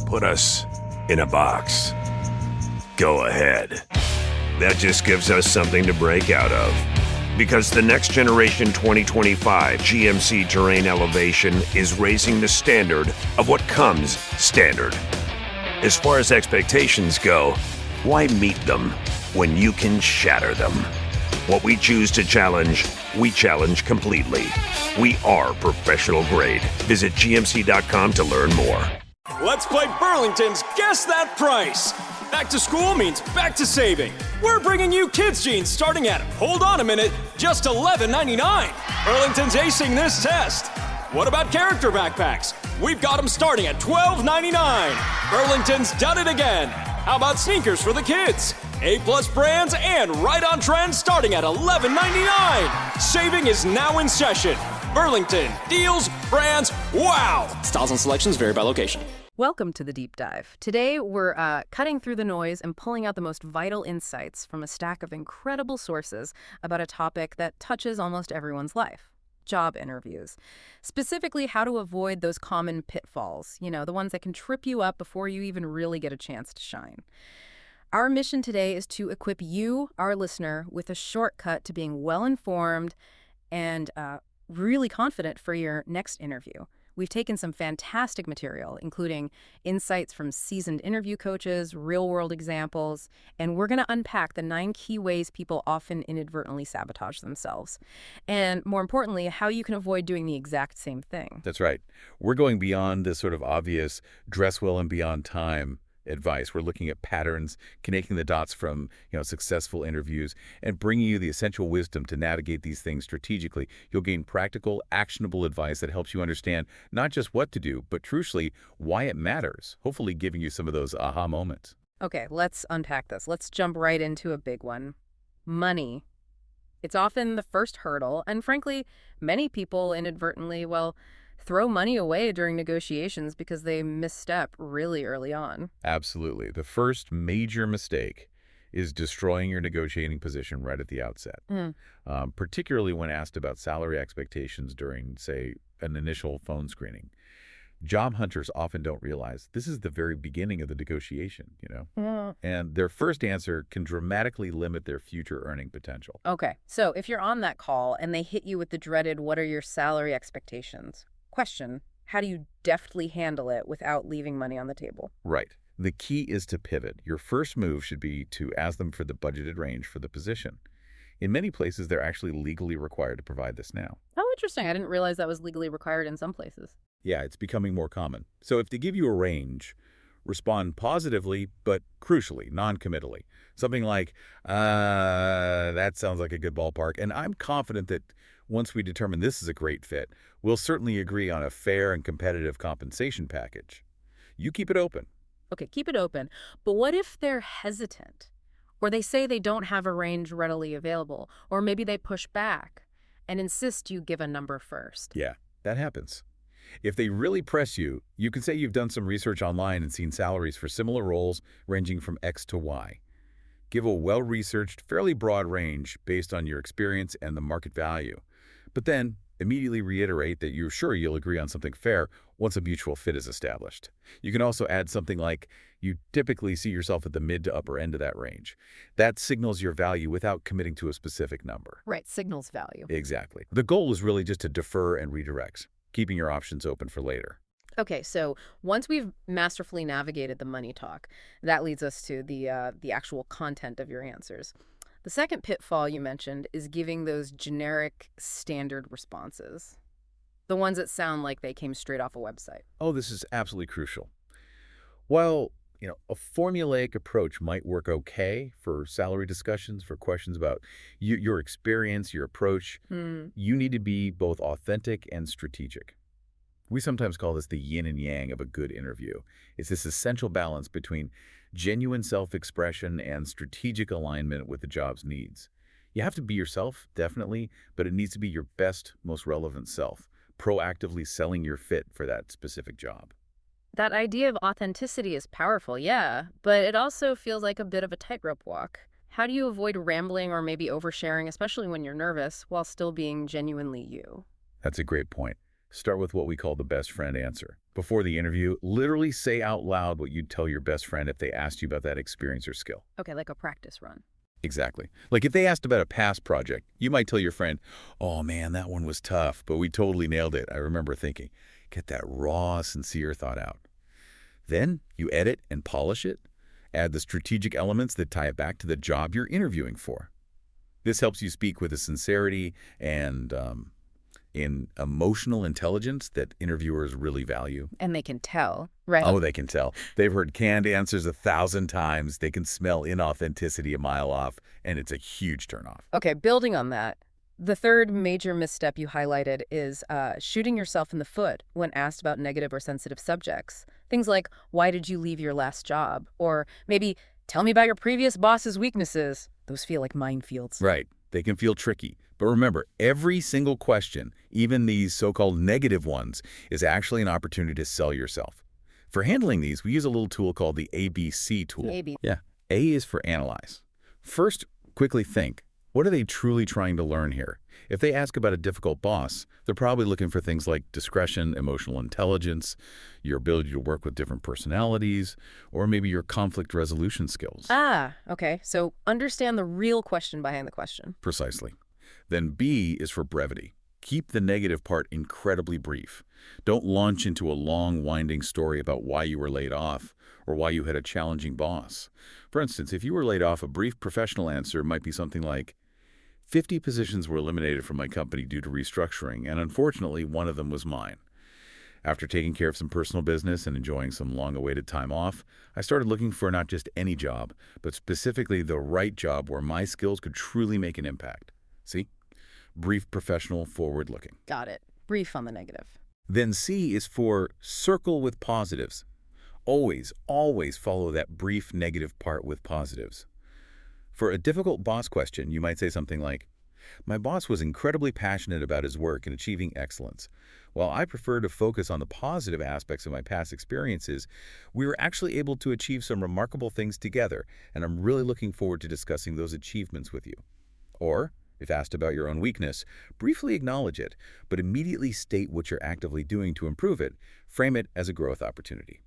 put us in a box. Go ahead. That just gives us something to break out of. Because the next generation 2025 GMC Terrain Elevation is raising the standard of what comes standard. As far as expectations go, why meet them when you can shatter them? What we choose to challenge, we challenge completely. We are professional grade. Visit GMC.com to learn more. Let's play Burlington's Guess That Price. Back to school means back to saving. We're bringing you kids' jeans starting at, hold on a minute, just $11.99. Burlington's acing this test. What about character backpacks? We've got them starting at $12.99. Burlington's done it again. How about sneakers for the kids? A-plus brands and right on trend starting at $11.99. Saving is now in session. Burlington, deals, brands, wow! Styles and selections vary by location. Welcome to the Deep Dive. Today, we're cutting through the noise and pulling out the most vital insights from a stack of incredible sources about a topic that touches almost everyone's life: job interviews. Specifically, how to avoid those common pitfalls, the ones that can trip you up before you even really get a chance to shine. Our mission today is to equip you, our listener, with a shortcut to being well-informed and really confident for your next interview. We've taken some fantastic material, including insights from seasoned interview coaches, real-world examples, and we're going to unpack the 9 key ways people often inadvertently sabotage themselves. And more importantly, how you can avoid doing the exact same thing. That's right. We're going beyond this sort of obvious dress well and beyond time advice. We're looking at patterns, connecting the dots from successful interviews, and bringing you the essential wisdom to navigate these things strategically. You'll gain practical, actionable advice that helps you understand not just what to do, but crucially, why it matters, hopefully giving you some of those aha moments. Okay, let's unpack this. Let's jump right into a big one. Money. It's often the first hurdle, and frankly, many people inadvertently, throw money away during negotiations because they misstep really early on. Absolutely. The first major mistake is destroying your negotiating position right at the outset, particularly when asked about salary expectations during, say, an initial phone screening. Job hunters often don't realize this is the very beginning of the negotiation, and their first answer can dramatically limit their future earning potential. Okay, so if you're on that call and they hit you with the dreaded, what are your salary expectations? Question, how do you deftly handle it without leaving money on the table? Right. The key is to pivot. Your first move should be to ask them for the budgeted range for the position. In many places, they're actually legally required to provide this now. Oh, interesting. I didn't realize that was legally required in some places. Yeah, it's becoming more common. So if they give you a range, respond positively, but crucially, non-committally. Something like, that sounds like a good ballpark, and I'm confident that once we determine this is a great fit, we'll certainly agree on a fair and competitive compensation package. You keep it open. Okay, keep it open. But what if they're hesitant? Or they say they don't have a range readily available? Or maybe they push back and insist you give a number first? Yeah, that happens. If they really press you, you can say you've done some research online and seen salaries for similar roles ranging from X to Y. Give a well-researched, fairly broad range based on your experience and the market value. But then immediately reiterate that you're sure you'll agree on something fair once a mutual fit is established. You can also add something like, you typically see yourself at the mid to upper end of that range. That signals your value without committing to a specific number. Right, signals value. Exactly. The goal is really just to defer and redirect, keeping your options open for later. Okay, so once we've masterfully navigated the money talk, that leads us to the actual content of your answers. The second pitfall you mentioned is giving those generic standard responses, the ones that sound like they came straight off a website. Oh, this is absolutely crucial. While, a formulaic approach might work okay for salary discussions, for questions about your experience, your approach, you need to be both authentic and strategic. We sometimes call this the yin and yang of a good interview. It's this essential balance between genuine self-expression and strategic alignment with the job's needs. You have to be yourself, definitely, but it needs to be your best, most relevant self, proactively selling your fit for that specific job. That idea of authenticity is powerful, yeah, but it also feels like a bit of a tightrope walk. How do you avoid rambling or maybe oversharing, especially when you're nervous, while still being genuinely you? That's a great point. Start with what we call the best friend answer. Before the interview, literally say out loud what you'd tell your best friend if they asked you about that experience or skill. Okay, like a practice run. Exactly. Like if they asked about a past project, you might tell your friend, "Oh man, that one was tough, but we totally nailed it. I remember thinking." Get that raw, sincere thought out. Then you edit and polish it. Add the strategic elements that tie it back to the job you're interviewing for. This helps you speak with a sincerity and in emotional intelligence that interviewers really value. And they can tell, right? Oh, they can tell. They've heard canned answers 1,000 times. They can smell inauthenticity a mile off, and it's a huge turnoff. Okay, building on that, the third major misstep you highlighted is shooting yourself in the foot when asked about negative or sensitive subjects. Things like, why did you leave your last job? Or maybe, tell me about your previous boss's weaknesses. Those feel like minefields. Right. They can feel tricky. But remember, every single question, even these so-called negative ones, is actually an opportunity to sell yourself. For handling these, we use a little tool called the ABC tool. Yeah. A is for analyze. First, quickly think, what are they truly trying to learn here? If they ask about a difficult boss, they're probably looking for things like discretion, emotional intelligence, your ability to work with different personalities, or maybe your conflict resolution skills. Ah, okay. So understand the real question behind the question. Precisely. Then B is for brevity. Keep the negative part incredibly brief. Don't launch into a long, winding story about why you were laid off or why you had a challenging boss. For instance, if you were laid off, a brief professional answer might be something like, 50 positions were eliminated from my company due to restructuring, and unfortunately, one of them was mine. After taking care of some personal business and enjoying some long-awaited time off, I started looking for not just any job, but specifically the right job where my skills could truly make an impact. See? Brief, professional, forward-looking. Got it. Brief on the negative. Then C is for circle with positives. Always, always follow that brief negative part with positives. For a difficult boss question, you might say something like, my boss was incredibly passionate about his work and achieving excellence. While I prefer to focus on the positive aspects of my past experiences, we were actually able to achieve some remarkable things together, and I'm really looking forward to discussing those achievements with you. Or, if asked about your own weakness, briefly acknowledge it, but immediately state what you're actively doing to improve it. Frame it as a growth opportunity.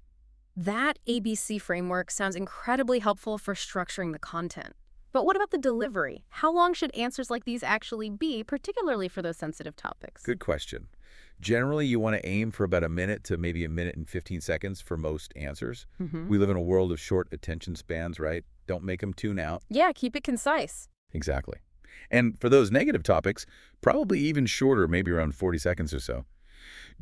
That ABC framework sounds incredibly helpful for structuring the content. But what about the delivery? How long should answers like these actually be, particularly for those sensitive topics? Good question. Generally, you want to aim for about a minute to maybe a minute and 15 seconds for most answers. We live in a world of short attention spans, right? Don't make them tune out. Yeah, keep it concise. Exactly. And for those negative topics, probably even shorter, maybe around 40 seconds or so.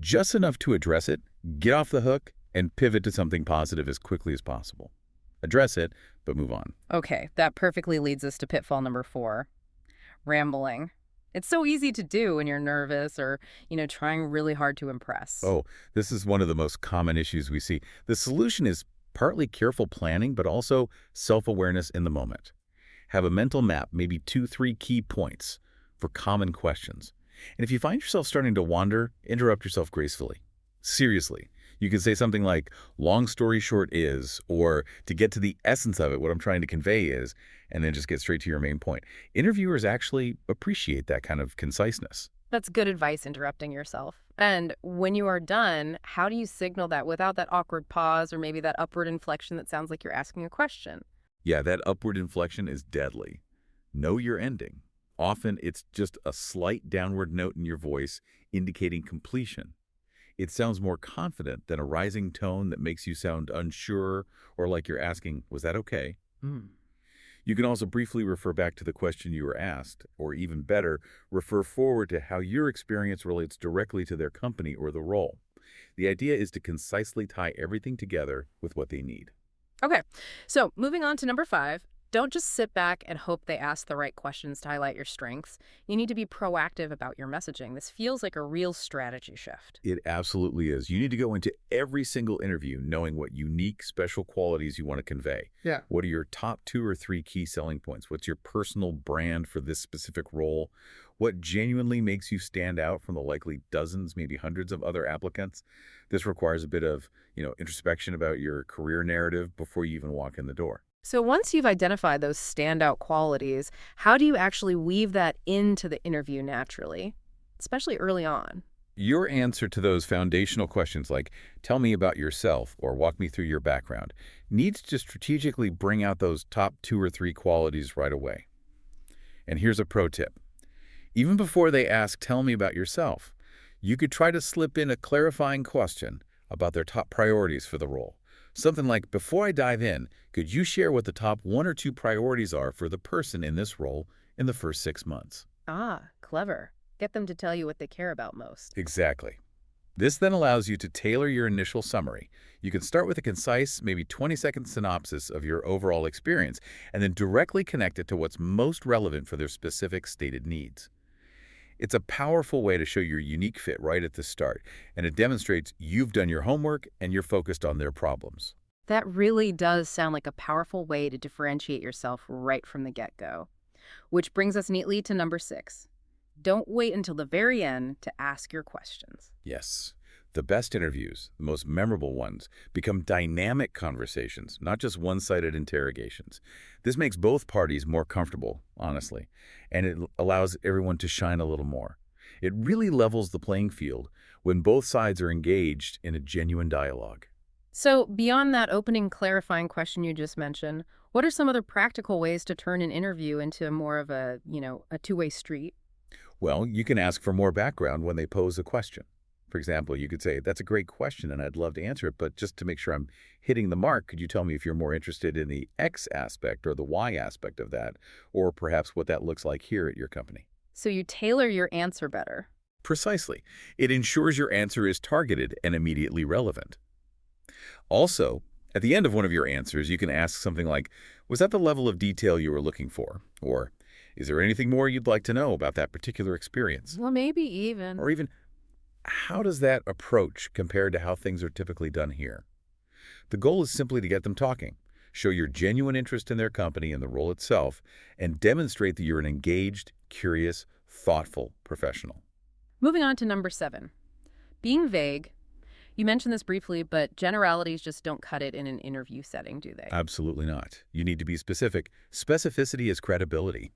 Just enough to address it, get off the hook, and pivot to something positive as quickly as possible. Address it, but move on. Okay, that perfectly leads us to pitfall number 4, rambling. It's so easy to do when you're nervous or, trying really hard to impress. Oh, this is one of the most common issues we see. The solution is partly careful planning, but also self-awareness in the moment. Have a mental map, maybe 2-3 key points for common questions. And if you find yourself starting to wander, interrupt yourself gracefully. Seriously. You can say something like, long story short is, or to get to the essence of it, what I'm trying to convey is, and then just get straight to your main point. Interviewers actually appreciate that kind of conciseness. That's good advice, interrupting yourself. And when you are done, how do you signal that without that awkward pause or maybe that upward inflection that sounds like you're asking a question? Yeah, that upward inflection is deadly. Know your ending. Often it's just a slight downward note in your voice indicating completion. It sounds more confident than a rising tone that makes you sound unsure or like you're asking, was that okay? You can also briefly refer back to the question you were asked, or even better, refer forward to how your experience relates directly to their company or the role. The idea is to concisely tie everything together with what they need. Okay, so moving on to number 5, don't just sit back and hope they ask the right questions to highlight your strengths. You need to be proactive about your messaging. This feels like a real strategy shift. It absolutely is. You need to go into every single interview knowing what unique, special qualities you want to convey. Yeah. What are your top 2 or 3 key selling points? What's your personal brand for this specific role? What genuinely makes you stand out from the likely dozens, maybe hundreds of other applicants? This requires a bit of, introspection about your career narrative before you even walk in the door. So once you've identified those standout qualities, how do you actually weave that into the interview naturally, especially early on? Your answer to those foundational questions like, tell me about yourself or walk me through your background, needs to strategically bring out those top 2 or 3 qualities right away. And here's a pro tip. Even before they ask, tell me about yourself, you could try to slip in a clarifying question about their top priorities for the role. Something like, before I dive in, could you share what the top 1 or 2 priorities are for the person in this role in the first 6 months? Ah, clever. Get them to tell you what they care about most. Exactly. This then allows you to tailor your initial summary. You can start with a concise, maybe 20-second synopsis of your overall experience, and then directly connect it to what's most relevant for their specific stated needs. It's a powerful way to show your unique fit right at the start, and it demonstrates you've done your homework and you're focused on their problems. That really does sound like a powerful way to differentiate yourself right from the get-go. Which brings us neatly to number 6. Don't wait until the very end to ask your questions. Yes. The best interviews, the most memorable ones, become dynamic conversations, not just one-sided interrogations. This makes both parties more comfortable, honestly, and it allows everyone to shine a little more. It really levels the playing field when both sides are engaged in a genuine dialogue. So, beyond that opening clarifying question you just mentioned, what are some other practical ways to turn an interview into more of a two-way street? Well, you can ask for more background when they pose a question. For example, you could say, that's a great question and I'd love to answer it, but just to make sure I'm hitting the mark, could you tell me if you're more interested in the X aspect or the Y aspect of that, or perhaps what that looks like here at your company? So you tailor your answer better. Precisely. It ensures your answer is targeted and immediately relevant. Also, at the end of one of your answers, you can ask something like, was that the level of detail you were looking for? Or, is there anything more you'd like to know about that particular experience? Well, maybe even. Or even, how does that approach compare to how things are typically done here? The goal is simply to get them talking, show your genuine interest in their company and the role itself, and demonstrate that you're an engaged, curious, thoughtful professional. Moving on to number 7. Being vague. You mentioned this briefly, but generalities just don't cut it in an interview setting, do they? Absolutely not. You need to be specific. Specificity is credibility.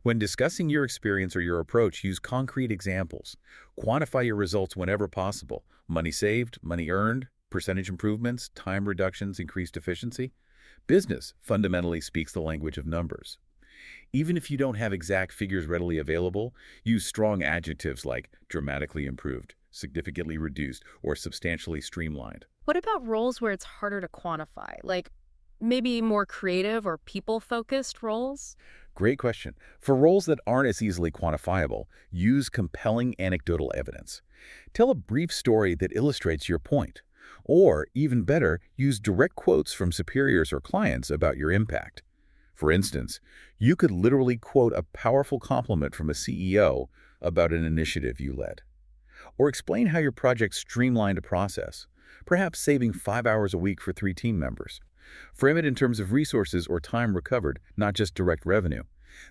When discussing your experience or your approach, use concrete examples. Quantify your results whenever possible. Money saved, money earned, percentage improvements, time reductions, increased efficiency. Business fundamentally speaks the language of numbers. Even if you don't have exact figures readily available, use strong adjectives like dramatically improved, significantly reduced, or substantially streamlined. What about roles where it's harder to quantify, like maybe more creative or people-focused roles? Great question. For roles that aren't as easily quantifiable, use compelling anecdotal evidence. Tell a brief story that illustrates your point. Or, even better, use direct quotes from superiors or clients about your impact. For instance, you could literally quote a powerful compliment from a CEO about an initiative you led. Or explain how your project streamlined a process, perhaps saving 5 hours a week for 3 team members. Frame it in terms of resources or time recovered, not just direct revenue.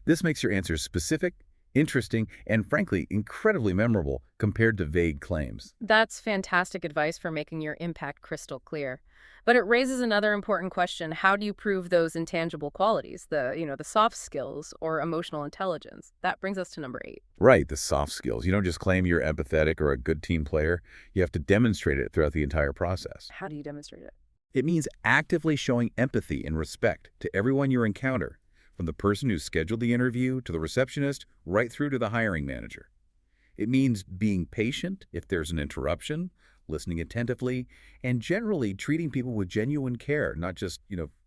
This makes your answers specific, interesting, and frankly, incredibly memorable compared to vague claims. That's fantastic advice for making your impact crystal clear. But it raises another important question. How do you prove those intangible qualities, the soft skills or emotional intelligence? That brings us to number 8. Right, the soft skills. You don't just claim you're empathetic or a good team player. You have to demonstrate it throughout the entire process. How do you demonstrate it? It means actively showing empathy and respect to everyone you encounter, from the person who scheduled the interview to the receptionist, right through to the hiring manager. It means being patient if there's an interruption, listening attentively, and generally treating people with genuine care, not just,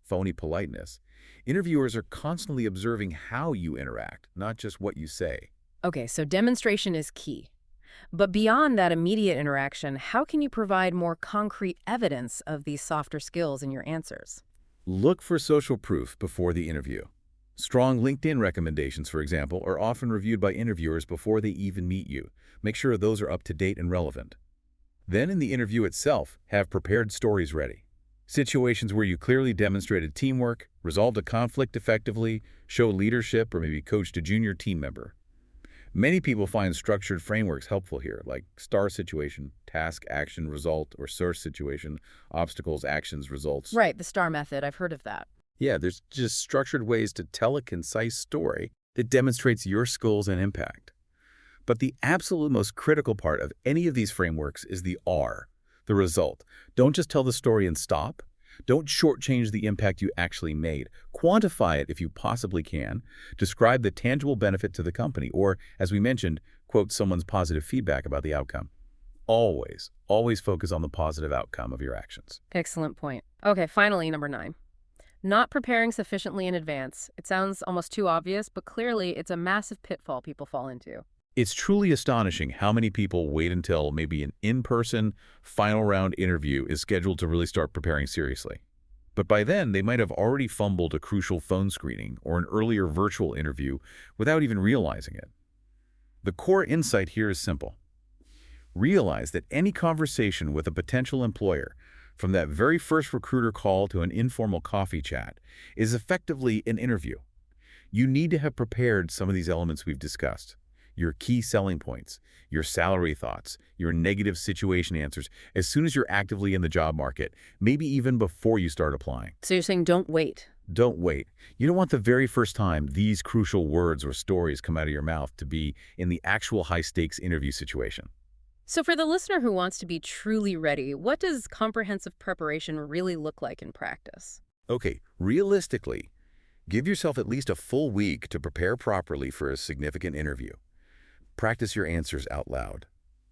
phony politeness. Interviewers are constantly observing how you interact, not just what you say. Okay, so demonstration is key. But beyond that immediate interaction, how can you provide more concrete evidence of these softer skills in your answers? Look for social proof before the interview. Strong LinkedIn recommendations, for example, are often reviewed by interviewers before they even meet you. Make sure those are up to date and relevant. Then in the interview itself, have prepared stories ready. Situations where you clearly demonstrated teamwork, resolved a conflict effectively, showed leadership, or maybe coached a junior team member. Many people find structured frameworks helpful here, like STAR situation, task, action, result, or source situation, obstacles, actions, results. Right, the STAR method. I've heard of that. Yeah, there's just structured ways to tell a concise story that demonstrates your skills and impact. But the absolute most critical part of any of these frameworks is the R, the result. Don't just tell the story and stop. Don't shortchange the impact you actually made. Quantify it if you possibly can. Describe the tangible benefit to the company, or, as we mentioned, quote someone's positive feedback about the outcome. Always focus on the positive outcome of your actions. Excellent point. Okay, finally, number 9. Not preparing sufficiently in advance. It sounds almost too obvious, but clearly it's a massive pitfall people fall into. It's truly astonishing how many people wait until maybe an in-person final round interview is scheduled to really start preparing seriously. But by then, they might have already fumbled a crucial phone screening or an earlier virtual interview without even realizing it. The core insight here is simple. Realize that any conversation with a potential employer, from that very first recruiter call to an informal coffee chat, is effectively an interview. You need to have prepared some of these elements we've discussed. Your key selling points, your salary thoughts, your negative situation answers, as soon as you're actively in the job market, maybe even before you start applying. So you're saying don't wait. Don't wait. You don't want the very first time these crucial words or stories come out of your mouth to be in the actual high-stakes interview situation. So for the listener who wants to be truly ready, what does comprehensive preparation really look like in practice? Okay, realistically, give yourself at least a full week to prepare properly for a significant interview. Practice your answers out loud.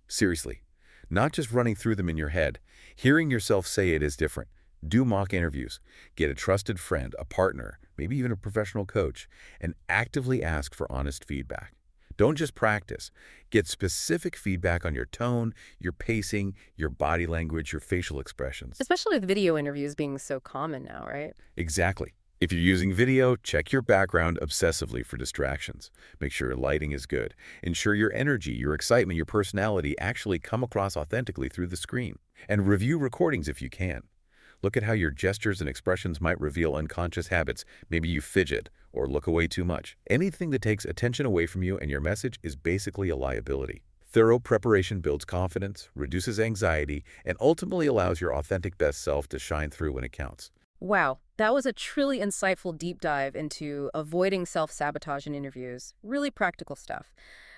Seriously, not just running through them in your head. Hearing yourself say it is different. Do mock interviews. Get a trusted friend, a partner, maybe even a professional coach, and actively ask for honest feedback. Don't just practice. Get specific feedback on your tone, your pacing, your body language, your facial expressions. Especially with video interviews being so common now, right? Exactly. If you're using video, check your background obsessively for distractions. Make sure your lighting is good. Ensure your energy, your excitement, your personality actually come across authentically through the screen. And review recordings if you can. Look at how your gestures and expressions might reveal unconscious habits. Maybe you fidget or look away too much. Anything that takes attention away from you and your message is basically a liability. Thorough preparation builds confidence, reduces anxiety, and ultimately allows your authentic best self to shine through when it counts. Wow, that was a truly insightful deep dive into avoiding self-sabotage in interviews. Really practical stuff.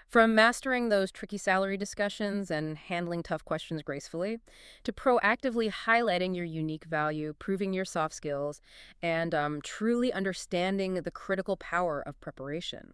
From mastering those tricky salary discussions and handling tough questions gracefully, to proactively highlighting your unique value, proving your soft skills, and truly understanding the critical power of preparation.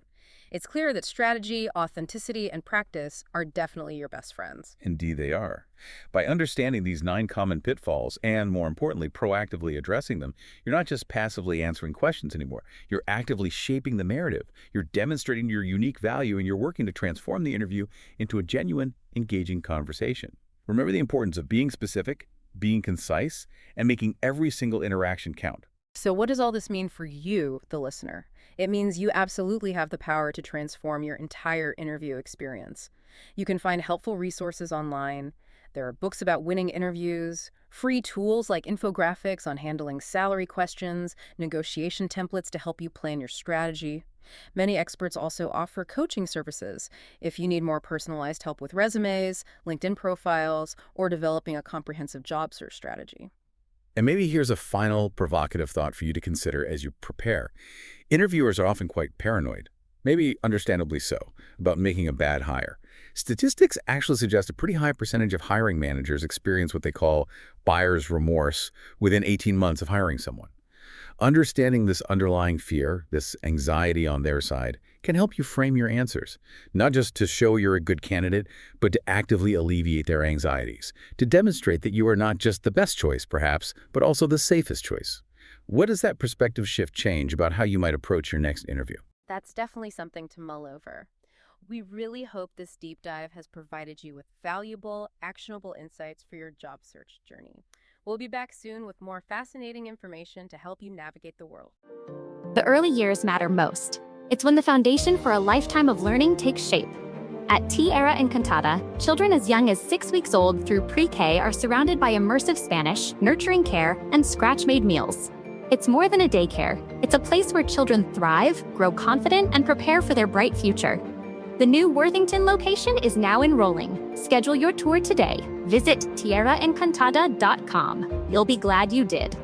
It's clear that strategy, authenticity, and practice are definitely your best friends. Indeed they are. By understanding these 9 common pitfalls and, more importantly, proactively addressing them, you're not just passively answering questions anymore. You're actively shaping the narrative. You're demonstrating your unique value, and you're working to transform the interview into a genuine, engaging conversation. Remember the importance of being specific, being concise, and making every single interaction count. So what does all this mean for you, the listener? It means you absolutely have the power to transform your entire interview experience. You can find helpful resources online. There are books about winning interviews, free tools like infographics on handling salary questions, negotiation templates to help you plan your strategy. Many experts also offer coaching services if you need more personalized help with resumes, LinkedIn profiles, or developing a comprehensive job search strategy. And maybe here's a final provocative thought for you to consider as you prepare. Interviewers are often quite paranoid, maybe understandably so, about making a bad hire. Statistics actually suggest a pretty high percentage of hiring managers experience what they call buyer's remorse within 18 months of hiring someone. Understanding this underlying fear, this anxiety on their side, can help you frame your answers, not just to show you're a good candidate, but to actively alleviate their anxieties, to demonstrate that you are not just the best choice, perhaps, but also the safest choice. What does that perspective shift change about how you might approach your next interview? That's definitely something to mull over. We really hope this deep dive has provided you with valuable, actionable insights for your job search journey. We'll be back soon with more fascinating information to help you navigate the world. The early years matter most. It's when the foundation for a lifetime of learning takes shape. At Tierra Encantada, children as young as 6 weeks old through pre-K are surrounded by immersive Spanish, nurturing care, and scratch-made meals. It's more than a daycare. It's a place where children thrive, grow confident, and prepare for their bright future. The new Worthington location is now enrolling. Schedule your tour today. Visit tierraencantada.com. You'll be glad you did.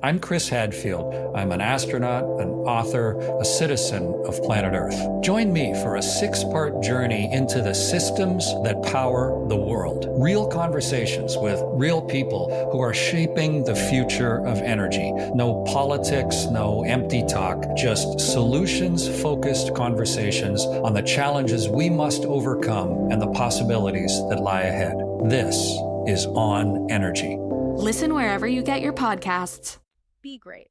I'm Chris Hadfield. I'm an astronaut, an author, a citizen of planet Earth. Join me for a 6-part journey into the systems that power the world. Real conversations with real people who are shaping the future of energy. No politics, no empty talk, just solutions-focused conversations on the challenges we must overcome and the possibilities that lie ahead. This is On Energy. Listen wherever you get your podcasts. Be great.